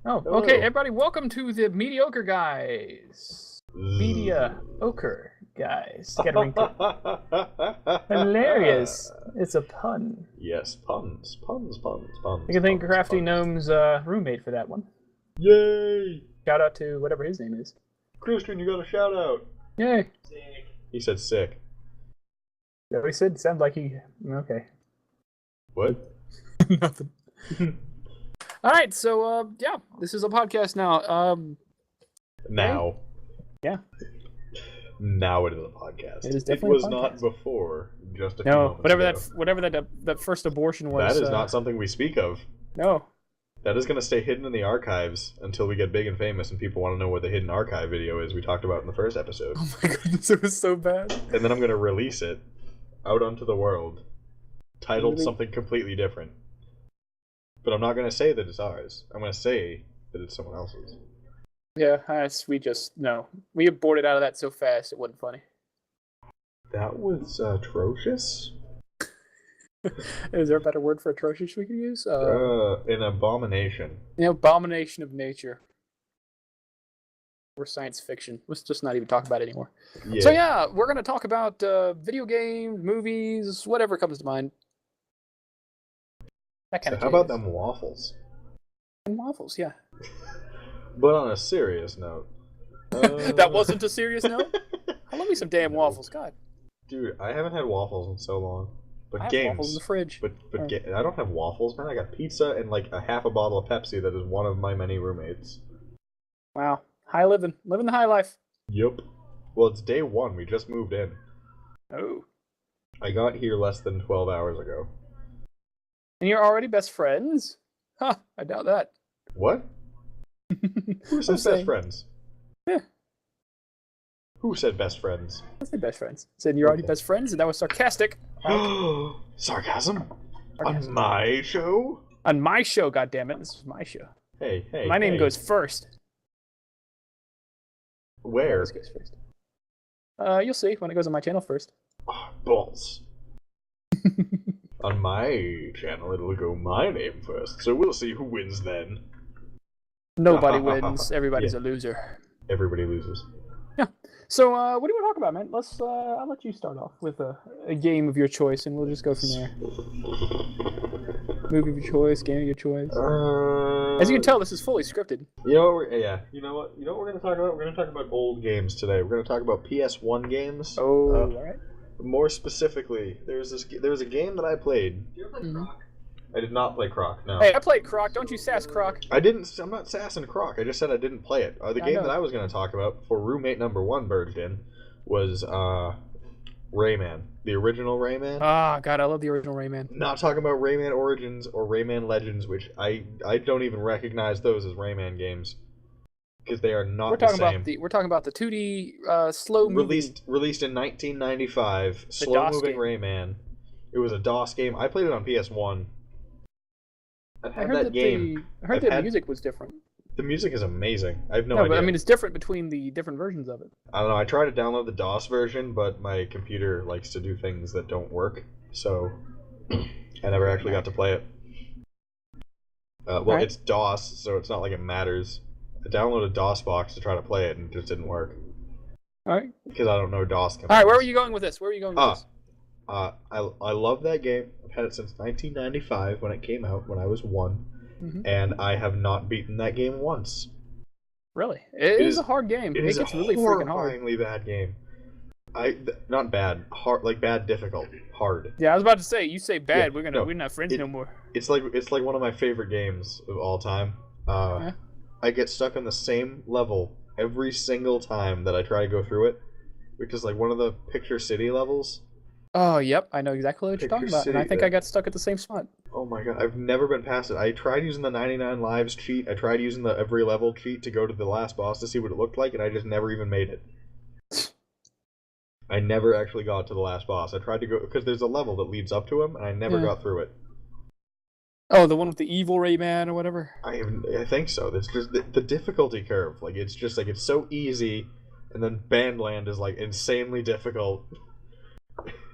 Oh, Hello. okay, everybody, welcome to the Media-ocre Guys. Media-ocre Guys. Gotta ring to hilarious. It's a pun. Yes, puns. You can thank Crafty puns. Gnome's roommate for that one. Yay! Shout out to whatever his name is. Christian, you got a shout out. Yay. Sick. He said sick. Is that what he said? Sounds like he... Okay. What? Nothing. Alright, so, yeah, this is a podcast now. Now. Yeah. Now it is a podcast. It is definitely It was a podcast. not before, just a few No, moments whatever ago. that first abortion was. That is not something we speak of. No. That is going to stay hidden in the archives until we get big and famous and people want to know what the hidden archive video is we talked about in the first episode. Oh my goodness, it was so bad. And then I'm going to release it out onto the world, titled Really? something completely different. But I'm not going to say that it's ours. I'm going to say that it's someone else's. Yeah, we aborted out of that so fast it wasn't funny. That was atrocious. Is there a better word for atrocious we could use? An abomination. Abomination of nature. Or science fiction. Let's just not even talk about it anymore. Yeah. So yeah, we're going to talk about video games, movies, whatever comes to mind. That kind So of how about them waffles? And waffles, yeah. But on a serious note. That wasn't a serious note? I love me some damn waffles, God. Dude, I haven't had waffles in so long. But I have games. waffles in the fridge. But I don't have waffles, man. I got pizza and like a half a bottle of Pepsi that is one of my many roommates. Wow. High living the high life. Yup. Well, it's day one. We just moved in. Oh. I got here less than 12 hours ago. And you're already best friends? Huh, I doubt that. What? Who said best friends? Yeah. Who said best friends? I said best friends. I said you're already Okay. best friends, and that was sarcastic. Sarcasm? On Sarcasm. my show? On my show, goddammit. This is my show. Hey. My name goes first. Where? This goes first. You'll see when it goes on my channel first. Oh, balls. On my channel, it'll go my name first, so we'll see who wins then. Nobody wins. Everybody's Yeah. a loser. Everybody loses. Yeah. So, what do you want to talk about, man? I'll let you start off with a game of your choice, and we'll just go from there. Movie of your choice, game of your choice. As you can tell, this is fully scripted. You know what? You know what we're gonna talk about? We're gonna talk about old games today. We're gonna talk about PS1 games. Oh, all right. More specifically, there was a game that I played. Mhm. I did not play Croc. No. Hey, I played Croc. Don't you sass Croc. I'm not sassing Croc. I just said I didn't play it. The I game know. that I was going to talk about before roommate number one burst in was Rayman, the original Rayman. Ah, God, I love the original Rayman. Not talking about Rayman Origins or Rayman Legends, which I don't even recognize those as Rayman games because they are not the same. We're talking about the 2D slow moving. Released in 1995, DOS slow moving game. Rayman. It was a DOS game. I played it on PS1. I've I had heard that that game. the music was different. The music is amazing. I have no No, idea. but I mean it's different between the different versions of it. I don't know. I tried to download the DOS version, but my computer likes to do things that don't work, so I never actually got to play it. Alright. It's DOS, so it's not like it matters. I downloaded DOSBox to try to play it, and it just didn't work All right. because I don't know DOS commands. All right. Where were you going with this? I love that game. I've had it since 1995 when it came out, when I was 1, Mhm. and I have not beaten that game once. Really? It is a hard game. It is gets a really freaking hard. horrifyingly bad game. Not bad, hard, like bad, difficult, hard. Yeah, I was about to say. You say bad, Yeah, we're not friends no more. It's like one of my favorite games of all time. Yeah. I get stuck on the same level every single time that I try to go through it, which is like one of the Picture City levels. Oh, yep. I know exactly what you're talking Picture about, and I City, think yeah. I got stuck at the same spot. Oh my god, I've never been past it. I tried using the 99 lives cheat. I tried using the every level cheat to go to the last boss to see what it looked like, and I just never even made it. I never actually got to the last boss. I tried to go because there's a level that leads up to him, and I never Yeah. got through it. Oh, the one with the evil Rayman or whatever. I think so. It's just the difficulty curve. Like it's just like it's so easy, and then Bandland is like insanely difficult.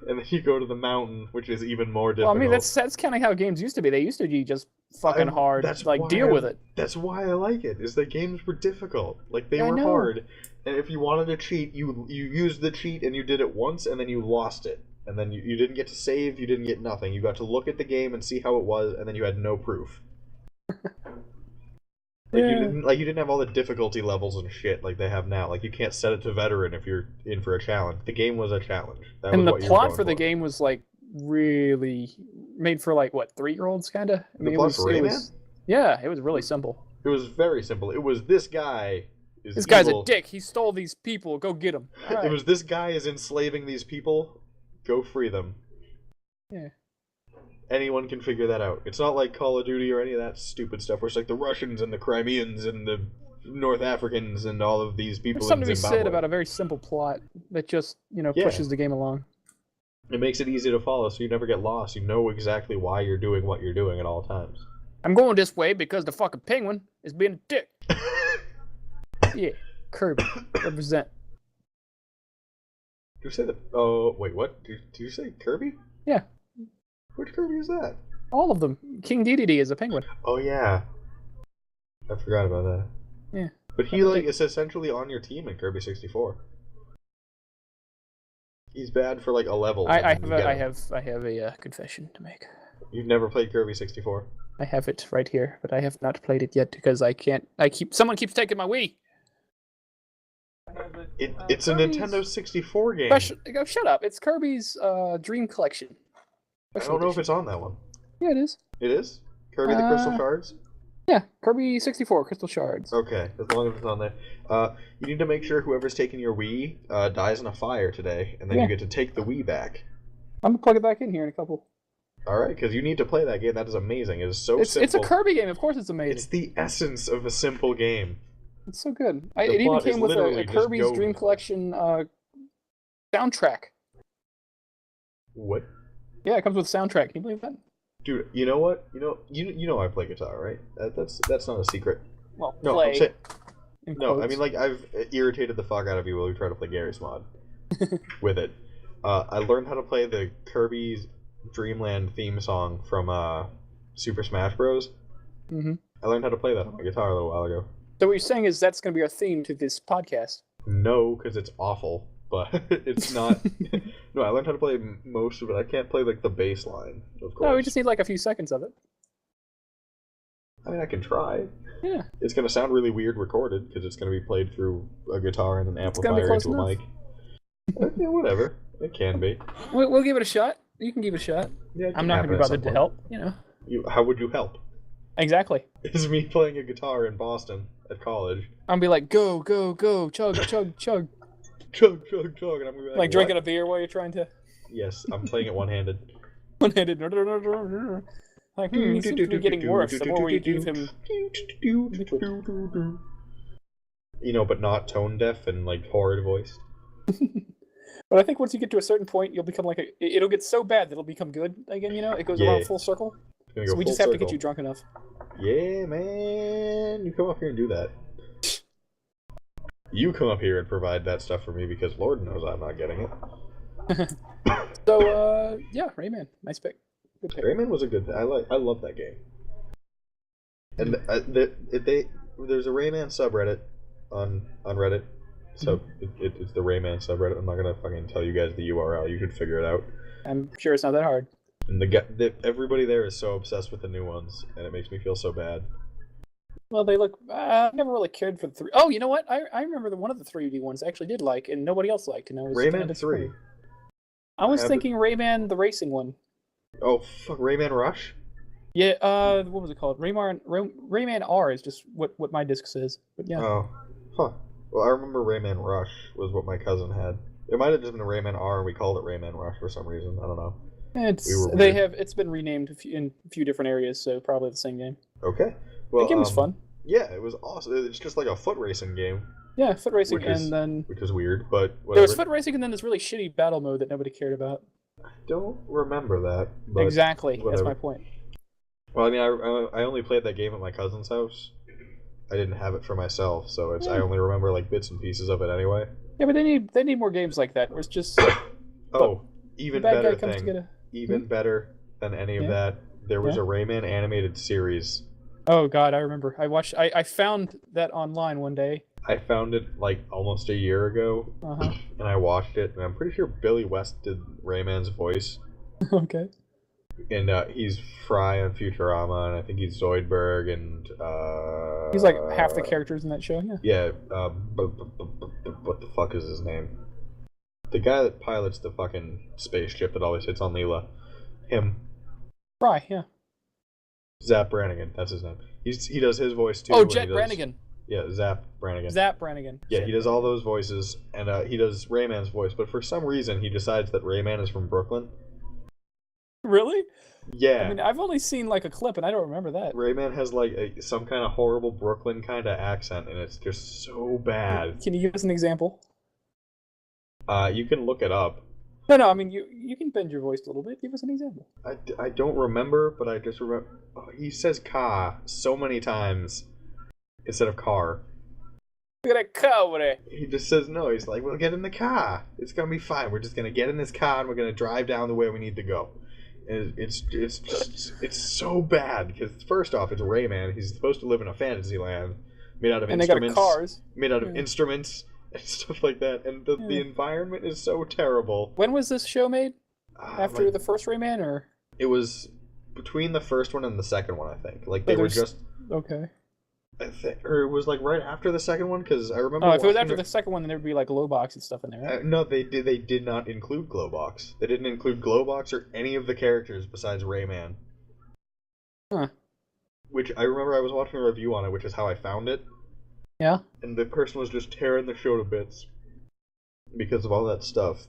And then you go to the mountain, which is even more difficult. Well, I mean, that's kind of how games used to be. They used to be just fucking hard. Deal with it. That's why I like it. Is that games were difficult. Like they were know. hard, and if you wanted to cheat, you used the cheat and you did it once, and then you lost it, and then you didn't get to save. You didn't get nothing. You got to look at the game and see how it was, and then you had no proof. You didn't have all the difficulty levels and shit like they have now. Like you can't set it to veteran if you're in for a challenge. The game was a challenge. And the plot for the game was like really made for like what 3-year-olds kind of. I mean, it was really simple. It was very simple. It was this guy. This guy's a dick. He stole these people. Go get him. Right. It was this guy is enslaving these people. Go free them. Yeah. Anyone can figure that out. It's not like Call of Duty or any of that stupid stuff where it's like the Russians and the Crimeans and the North Africans and all of these people in Zimbabwe. There's something to be said about a very simple plot that just, pushes the game along. It makes it easy to follow so you never get lost. You know exactly why you're doing what you're doing at all times. I'm going this way because the fucking penguin is being a dick. Yeah, Kirby. Represent. Did you say that? Oh, wait, what? Did you say Kirby? Yeah. Which Kirby is that? All of them. King Dedede is a penguin. Oh, yeah. I forgot about that. Yeah. But he, is essentially on your team in Kirby 64. He's bad for, a level. I have a confession to make. You've never played Kirby 64? I have it right here, but I have not played it yet because I can't. Someone keeps taking my Wii. It's a Nintendo 64 game. Shut up! It's Kirby's Dream Collection. I don't know if it's on that one. Yeah, it is. It is? Kirby the Crystal Shards? Yeah, Kirby 64 Crystal Shards. Okay, as long as it's on there. You need to make sure whoever's taking your Wii dies in a fire today, and then you get to take the Wii back. I'm gonna plug it back in here in a couple. Alright, because you need to play that game. That is amazing. It is so simple. It's a Kirby game, of course it's amazing. It's the essence of a simple game. It's so good. It even came with a Kirby's Dream Collection soundtrack. What? Yeah, it comes with a soundtrack. Can you believe that? Dude, you know what? You know I play guitar, right? That's not a secret. Well, no, play. No, I mean I've irritated the fuck out of you while we try to play Garry's Mod with it. I learned how to play the Kirby's Dreamland theme song from Super Smash Bros. Mm-hmm. I learned how to play that on my guitar a little while ago. So what you're saying is that's going to be our theme to this podcast? No, because it's awful. But it's not. No, I learned how to play most of it. I can't play the bass line, of course. No, we just need a few seconds of it. I mean, I can try. Yeah. It's going to sound really weird recorded because it's going to be played through a guitar and an amplifier into a mic. Yeah, whatever. It can be. We'll give it a shot. You can give it a shot. Yeah, I'm not going to be bothered to help. How would you help? Exactly. It's me playing a guitar in Boston at college. I'm be like, go, go, go, chug, chug, chug. Chug, chug, chug, and I'm gonna be like drinking a beer while you're trying to. Yes, I'm playing it one-handed. One-handed. Like, he seems to be getting worse the more we give him. But not tone deaf and horrid voiced. But I think once you get to a certain point, you'll become it'll get so bad that it'll become good again. It goes around full circle. So we just have to get you drunk enough. Yeah, man, you come up here and do that. You come up here and provide that stuff for me because Lord knows I'm not getting it. So, yeah, Rayman, nice pick. Good pick. Rayman was a good. I love that game. And there's a Rayman subreddit on Reddit. So it's the Rayman subreddit. I'm not gonna fucking tell you guys the URL. You should figure it out. I'm sure it's not that hard. And everybody there is so obsessed with the new ones, and it makes me feel so bad. Well, they look. I never really cared for the 3. Oh, you know what? I remember one of the 3D ones I actually did like, and nobody else liked. And it was Rayman 3. I was thinking Rayman the racing one. Oh fuck, Rayman Rush. Yeah. What was it called? Rayman R is just what my disc says. But yeah. Oh. Huh. Well, I remember Rayman Rush was what my cousin had. It might have just been a Rayman R, and we called it Rayman Rush for some reason. I don't know. It's been renamed in a few different areas, so probably the same game. Okay. Well, the game was fun. Yeah, it was awesome. It's just like a foot racing game. Yeah, foot racing, which is weird, but whatever. There was foot racing, and then this really shitty battle mode that nobody cared about. I don't remember that. But exactly, whatever. That's my point. Well, I mean, I only played that game at my cousin's house. I didn't have it for myself, so I only remember bits and pieces of it anyway. Yeah, but they need more games like that, where it's just. Even better thing. Even better than any of that. there was a Rayman animated series. Oh God, I remember. I found that online one day. I found it like almost a year ago, and I watched it, and I'm pretty sure Billy West did Rayman's voice. Okay. And he's Fry on Futurama, and I think he's Zoidberg, and he's like half the characters in that show. Yeah. Yeah. What the fuck is his name? The guy that pilots the fucking spaceship that always hits on Leela. Him. Fry. Yeah. Zap Brannigan. That's his name. He does his voice too. Oh, Jet Brannigan. Yeah, Zap Brannigan. Zap Brannigan. Yeah, he does all those voices, and he does Rayman's voice. But for some reason, he decides that Rayman is from Brooklyn. Really? Yeah. I mean, I've only seen like a clip, and I don't remember that. Rayman has like some kind of horrible Brooklyn kind of accent, and it's just so bad. Can you give us an example? You can look it up. No. I mean, you can bend your voice a little bit. Give us an example. I don't remember, but I just remember he says "car" so many times instead of "car." Look at that car over there. He just says no. He's like, "We'll get in the car. It's gonna be fine. We're just gonna get in this car and we're gonna drive down the way we need to go." And it's so bad because first off, it's Rayman. He's supposed to live in a fantasy land made out of instruments. And they got cars. Made out of instruments and stuff like that. And the environment is so terrible. When was this show made? After the first Rayman, or? It was between the first one and the second one, I think. Like they were just okay. Or it was like right after the second one, because I remember. Oh, if it was after the second one, then there'd be like Glowbox and stuff in there. Right? No, they did not include Glowbox. They didn't include Glowbox or any of the characters besides Rayman. Huh. Which I remember I was watching a review on it, which is how I found it. Yeah. And the person was just tearing the show to bits because of all that stuff.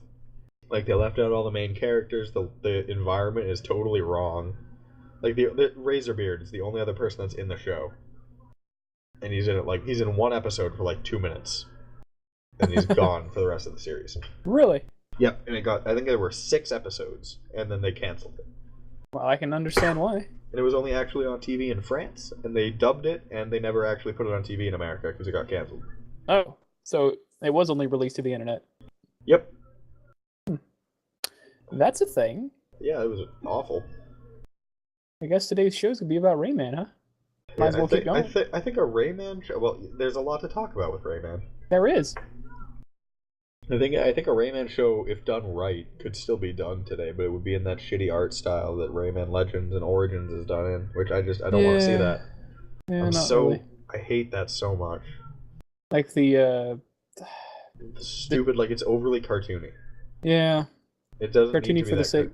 Like they left out all the main characters. The environment is totally wrong. Like the Razorbeard is the only other person that's in the show. And he's in it he's in one episode for like 2 minutes, and he's gone for the rest of the series. Really? Yep. And I think there were 6 episodes, and then they canceled it. Well, I can understand why. And it was only actually on TV in France, and they dubbed it, and they never actually put it on TV in America because it got canceled. Oh, so it was only released to the internet. Yep. That's a thing. Yeah, it was awful. I guess today's show's gonna be about Rayman, huh? Might as well keep going. I think a Rayman show. Well, there's a lot to talk about with Rayman. There is. I think a Rayman show, if done right, could still be done today, but it would be in that shitty art style that Rayman Legends and Origins is done in, which I don't want to see that. Yeah, really. I hate that so much. Like the stupid, like it's overly cartoony. Yeah. It doesn't cartoony need to be for the that sake.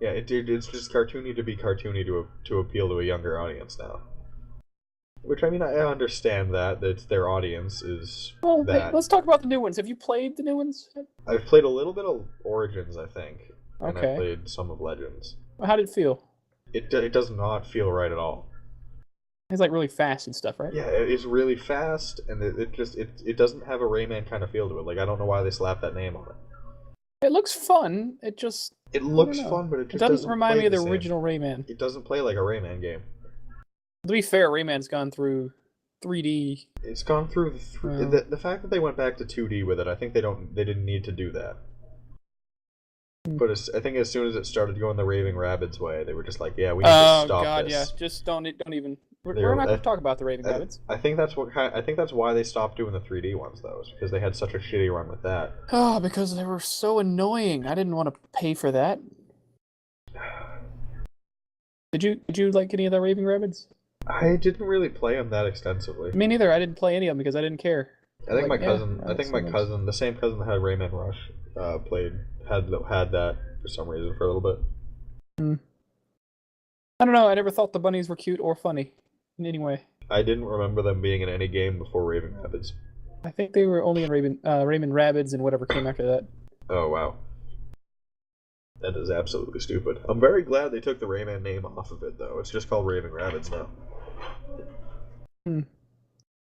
Yeah, it's just cartoony to be cartoony to appeal to a younger audience now. Which, I mean, I understand that it's their audience is that. Hey, let's talk about the new ones. Have you played the new ones? I've played a little bit of Origins, I think. And Okay. I played some of Legends. Well, how did it feel? It does not feel right at all. It's like really fast and stuff, right? Yeah, it's really fast, and it doesn't have a Rayman kind of feel to it. Like, I don't know why they slapped that name on it. It looks fun. It looks fun, but it just doesn't remind me of the original Rayman. It doesn't play like a Rayman game. To be fair, Rayman's gone through 3D. It's gone through the fact that they went back to 2D with it. I think they didn't need to do that. But I think as soon as it started going the Raving Rabbids way, they were just like, yeah, we need to stop Oh god, this. yeah, just don't even. We're not going to talk about the Raving Rabbids. I think that's why they stopped doing the 3D ones though, is because they had such a shitty run with that. Oh, because they were so annoying. I didn't want to pay for that. Did you like any of the Raving Rabbids? I didn't really play them that extensively. Me neither. I didn't play any of them because I didn't care. I think my cousin, the same cousin that had Rayman Rush, had that for some reason for a little bit. I don't know. I never thought the bunnies were cute or funny in any way. I didn't remember them being in any game before Raving Rabbids. I think they were only in Rayman Rabbids and whatever came after that. Oh wow. That is absolutely stupid. I'm very glad they took the Rayman name off of it, though. It's just called Raving Rabbids now.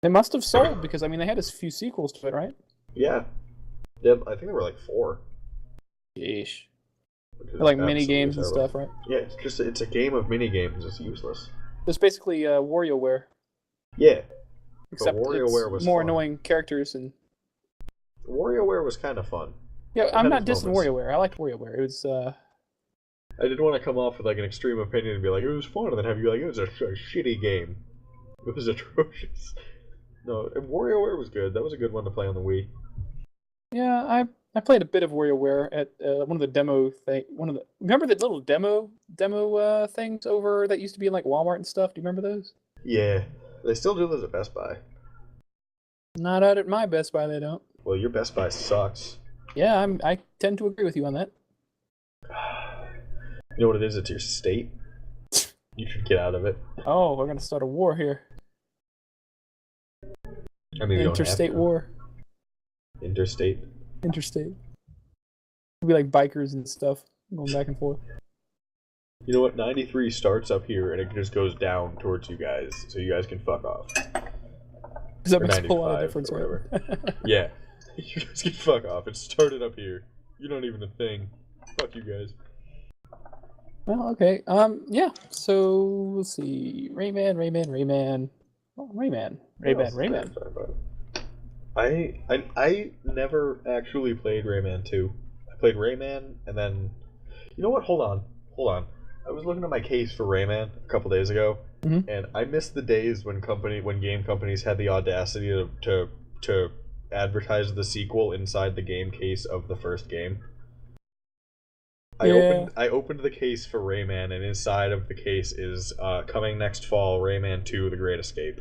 They must have sold, because, I mean, they had a few sequels to it, right? Yeah. I think there were like 4. Yeesh. Like mini-games and stuff, right? Yeah, it's a game of mini-games. It's useless. It's basically WarioWare. Yeah. Except WarioWare was more fun. annoying characters and... WarioWare was kind of fun. Yeah, I'm not dissing WarioWare. I liked WarioWare. It was I didn't want to come off with like an extreme opinion and be like, it was fun, and then have you like, it was a shitty game. It was atrocious. No, and WarioWare was good. That was a good one to play on the Wii. Yeah, I played a bit of WarioWare at one of the demo remember the little demo things over that used to be in like Walmart and stuff? Do you remember those? Yeah, they still do those at Best Buy. Not out at my Best Buy, they don't. Well, your Best Buy sucks. Yeah, I tend to agree with you on that. You know what it is? It's your state. You should get out of it. Oh, we're gonna start a war here. I mean, Interstate war. Interstate. Interstate. It'll be like bikers and stuff going back and forth. You know what? 93 starts up here and it just goes down towards you guys, so you guys can fuck off. Does that make a whole lot of difference, or whatever? Yeah. You guys can fuck off. It started up here. You're not even a thing. Fuck you guys. Well, okay. Yeah. So let's see. Rayman. Oh, Rayman. I never actually played Rayman 2. I played Rayman and then, you know what? Hold on. I was looking at my case for Rayman a couple days ago, and I missed the days when game companies had the audacity to advertise the sequel inside the game case of the first game. I opened the case for Rayman, and inside of the case is coming next fall, Rayman 2: The Great Escape.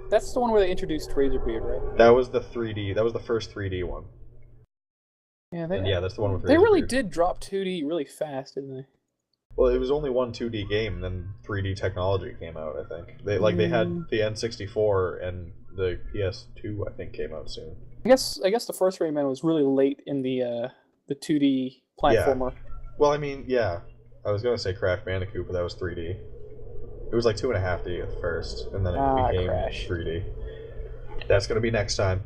That's the one where they introduced Razorbeard, right? That was the 3D. That was the first 3D one. Yeah, that's the one with Razorbeard. They really did drop 2D really fast, didn't they? Well, it was only one 2D game, and then 3D technology came out, I think. They had the N64 and the PS2, I think, came out soon. I guess the first Rayman was really late in the 2D platformer. Yeah. Well, I mean, yeah. I was going to say Crash Bandicoot, but that was 3D. It was like 2.5D at first, and then it became Crash. 3D. That's going to be next time.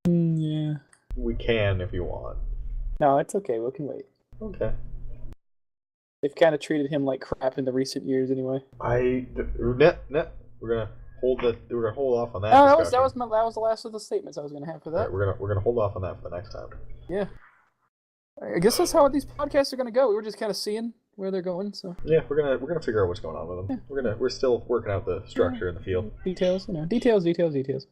Yeah. We can if you want. No, it's okay. We can wait. Okay. They've kind of treated him like crap in the recent years, anyway. We're gonna hold off on that. No, that was the last of the statements I was gonna have for that. Right, we're gonna hold off on that for the next time. Yeah. I guess that's how these podcasts are gonna go. We were just kind of seeing where they're going. So. Yeah, we're gonna figure out what's going on with them. Yeah. We're still working out the structure and the feel. Details, details.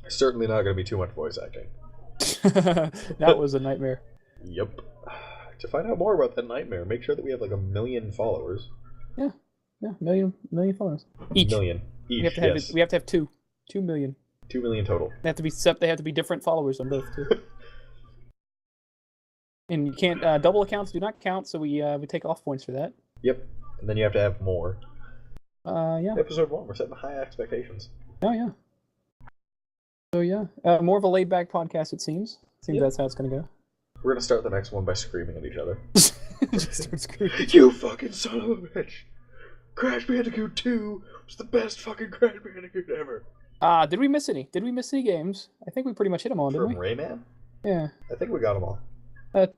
Certainly not gonna be too much voice acting. That was a nightmare. Yep. To find out more about that nightmare, make sure that we have like 1 million followers. Yeah, million followers each. Million each. We have to have 2 million. 2 million total. They have to be different followers on both too. And you can't double accounts do not count, so we take off points for that. Yep, and then you have to have more. Yeah. Episode 1, we're setting high expectations. Oh yeah. So yeah, more of a laid back podcast. It seems. That's how it's gonna go. We're gonna start the next one by screaming at each other. Just start screaming. You fucking son of a bitch! Crash Bandicoot 2 was the best fucking Crash Bandicoot ever. Did we miss any? Did we miss any games? I think we pretty much hit them all, didn't we? From Rayman? Yeah. I think we got them all.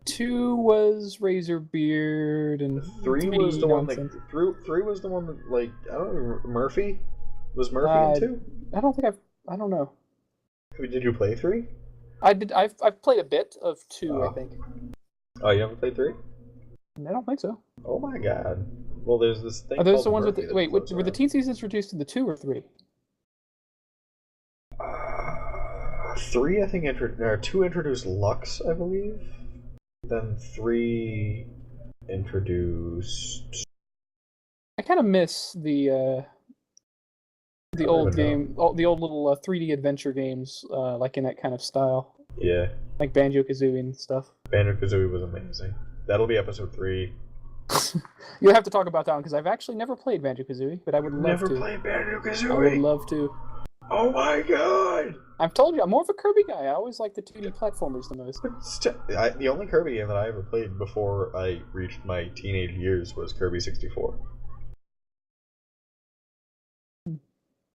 2 was Razorbeard, and 3 was the one that 3 was the one that, like, I don't know, Murphy? Was Murphy in 2? I don't know. Did you play 3? I did. I've played a bit of 2, I think. Oh, you haven't played 3? I don't think so. Oh my god. Well, there's this thing. Are those the ones with the, wait? Were the teen seasons introduced in the 2 or 3? 3, I think. 2 introduced Lux, I believe. Then 3 introduced. I kind of miss the old game, the old little 3D adventure games, like in that kind of style. Yeah. Like Banjo-Kazooie and stuff. Banjo-Kazooie was amazing. That'll be episode 3. You'll have to talk about that one, because I've actually never played Banjo-Kazooie, but I would love to. Never played Banjo-Kazooie? I would love to. Oh my god! I've told you, I'm more of a Kirby guy. I always like the 2D platformers the most. The only Kirby game that I ever played before I reached my teenage years was Kirby 64.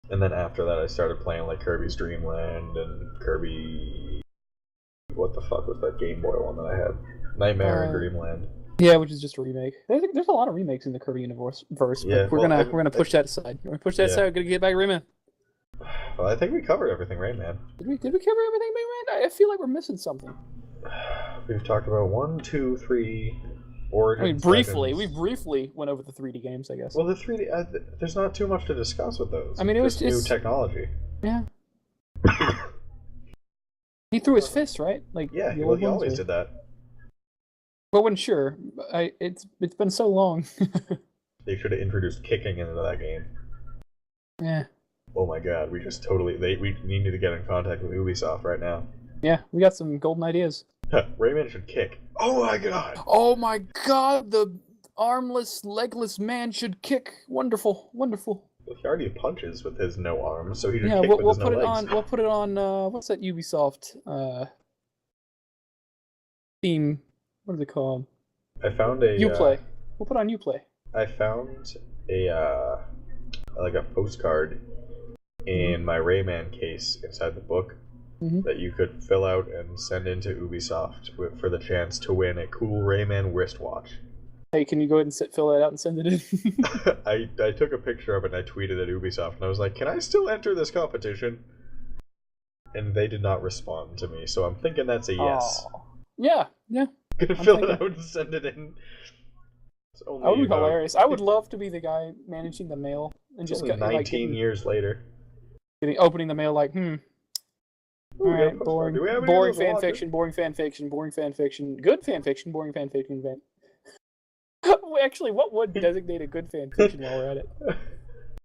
And then after that, I started playing like Kirby's Dream Land and Kirby. What the fuck was that Game Boy one that I had? Nightmare in Dreamland. Yeah, which is just a remake. There's a lot of remakes in the Kirby universe, but yeah, we're gonna push that aside. We're gonna push that aside. We're gonna get back to Rayman. Well, I think we covered everything, Rayman. Did we cover everything, Rayman? I feel like we're missing something. We've talked about 1, 2, 3, Origins. briefly. Legends. We briefly went over the 3D games, I guess. Well, the 3D, there's not too much to discuss with those. I mean, it was new just technology. Yeah. He threw his fist, right? Like Yeah, the well, old he ones, always or... did that. Well, when sure, it's been so long. They should have introduced kicking into that game. Yeah. Oh my god, we just totally... we need to get in contact with Ubisoft right now. Yeah, we got some golden ideas. Rayman should kick. Oh my god! Oh my god, the armless, legless man should kick. Wonderful, wonderful. Well, he already punches with his no arms, so he should Yeah, kick with his no legs. We'll put it on, what's that Ubisoft, theme? What is it called? I found a... Uplay. We'll put on Uplay. I found a, like a postcard in my Rayman case inside the book that you could fill out and send into Ubisoft for the chance to win a cool Rayman wristwatch. Hey, can you go ahead and fill that out and send it in? I took a picture of it and I tweeted at Ubisoft and I was like, can I still enter this competition? And they did not respond to me, so I'm thinking that's a yes. Oh. Yeah. Gonna fill it out and send it in. That would be hilarious. I would love to be the guy managing the mail and just only 19 years later. Opening the mail like, all right, boring fan fiction, boring fan fiction, boring fan fiction, good fan fiction, boring fan fiction. Actually, what would designate a good fan fiction while we're at it?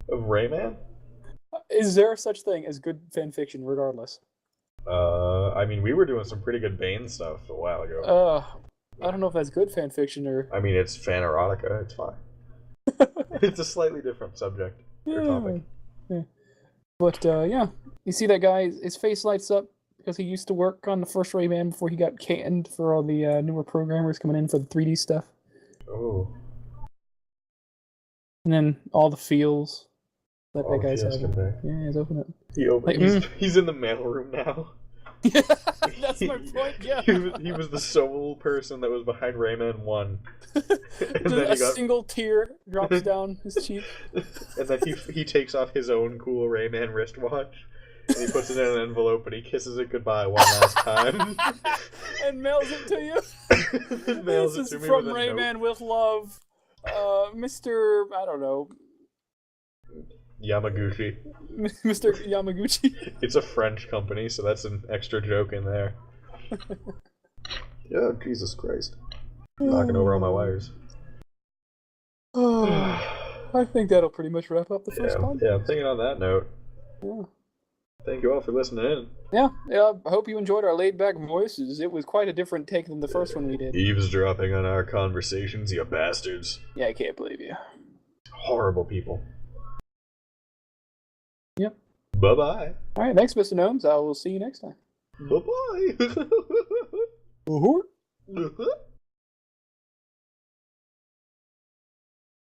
Of Rayman? Is there such thing as good fan fiction, regardless? I mean, we were doing some pretty good Bane stuff a while ago. I don't know if that's good fan fiction or... I mean, it's fan erotica, it's fine. It's a slightly different subject or topic. Yeah. But, yeah. You see that guy, his face lights up because he used to work on the first Rayman before he got canned for all the newer programmers coming in for the 3D stuff. Oh. And then all the feels that guy's having. Yeah, he's open it. He's in the mailroom now. Yeah, that's my point, yeah. He was the sole person that was behind Rayman 1. And then single tear drops down his cheek. And then he takes off his own cool Rayman wristwatch. And he puts it in an envelope and he kisses it goodbye one last time. And mails it to you. This is from Rayman with love. Mr. I don't know. Yamaguchi. Mr. Yamaguchi. It's a French company, so that's an extra joke in there. Yeah, Jesus Christ. Knocking over all my wires. I think that'll pretty much wrap up the first podcast. Yeah, I'm thinking on that note. Yeah. Thank you all for listening in. Yeah, I hope you enjoyed our laid-back voices. It was quite a different take than the first one we did. Eavesdropping on our conversations, you bastards. Yeah, I can't believe you. Horrible people. Yep. Bye-bye. Alright, thanks, Mr. Gnomes. I will see you next time. Bye-bye.